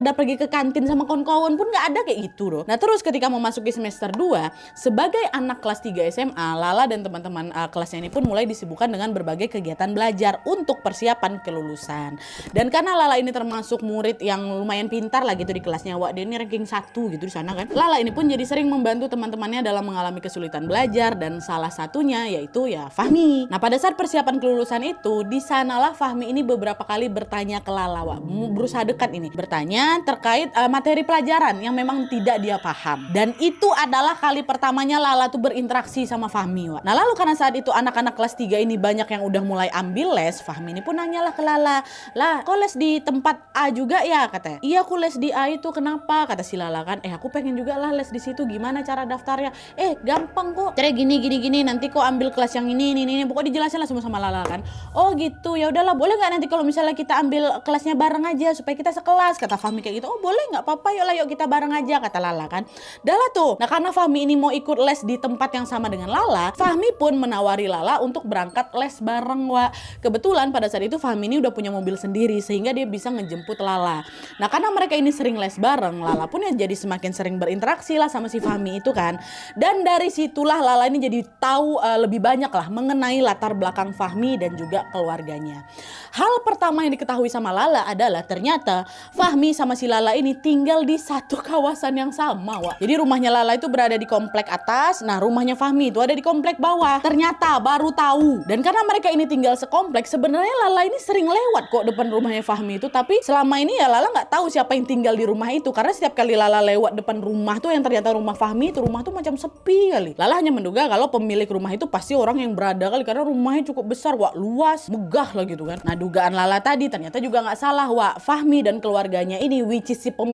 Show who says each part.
Speaker 1: Udah pergi ke kantin sama kawan-kawan pun nggak ada kayak gitu loh. Nah terus ketika memasuki semester 2, sebagai anak kelas 3 SMA, Lala dan teman-teman kelasnya ini pun mulai disibukkan dengan berbagai kegiatan belajar untuk persiapan kelulusan. Dan karena Lala ini termasuk murid yang lumayan pintar lah gitu di kelasnya, wah dia ini ranking 1 gitu di sana kan. Lala ini pun jadi sering membantu teman-temannya dalam mengalami kesulitan belajar, dan salah satunya yaitu ya Fahmi. Nah pada saat persiapan kelulusan itu, di sanalah Fahmi ini beberapa kali bertanya ke Lala, wah, berusaha dekat ini, bertanya terkait materi pelajaran yang memang tidak dia paham. Dan itu adalah kali pertamanya Lala tuh berinteraksi sama Fahmi, Wak. Nah lalu karena saat itu anak-anak kelas 3 ini banyak yang udah mulai ambil les, Fahmi ini pun nanyalah ke Lala, lah kok les di tempat A juga ya, katanya. Iya aku les di A itu, kenapa, kata si Lala kan. Aku pengen juga lah les di situ, gimana cara daftarnya? Gampang kok, cara gini, nanti kok ambil kelas yang ini, pokoknya dijelasin lah semua sama Lala kan. Oh gitu, ya udahlah, boleh nggak nanti kalau misalnya kita ambil kelasnya bareng aja supaya kita sekelas, kata Fahmi kayak gitu. Oh boleh, nggak apa-apa, yuk kita bareng aja, kata Lala kan. Dah lah tuh. Nah karena Fahmi ini mau ikut les di tempat yang sama dengan Lala, Fahmi pun menawari Lala untuk berangkat les bareng, Wak. Kebetulan pada saat itu Fahmi ini udah punya mobil sendiri sehingga dia bisa ngejemput Lala. Nah karena mereka ini sering les bareng, Lala pun ya jadi semakin sering berinteraksi lah sama si Fahmi itu kan. Dan dari situlah Lala ini jadi tahu lebih banyak lah mengenai latar belakang Fahmi dan juga keluarganya. Hal pertama yang diketahui sama Lala adalah ternyata Fahmi sama si Lala ini tinggal di satu kawasan yang sama, Wak. Jadi rumahnya Lala itu berada di komplek atas, nah rumahnya Fahmi itu ada di komplek bawah. Ternyata baru tahu. Dan karena mereka ini tinggal sekomplek, sebenarnya Lala ini sering lewat kok depan rumahnya Fahmi itu, tapi selama ini ya Lala nggak tahu siapa yang tinggal di rumah itu, karena setiap kali Lala lewat depan rumah tuh yang ternyata rumah Fahmi itu, rumah tuh macam sepi kali. Lala hanya menduga kalau pemilik rumah itu pasti orang yang berada kali, karena rumahnya cukup besar, Wak, luas, megah lah gitu kan. Nah dugaan Lala tadi ternyata juga nggak salah, Wak. Fahmi dan keluarganya ini, which is si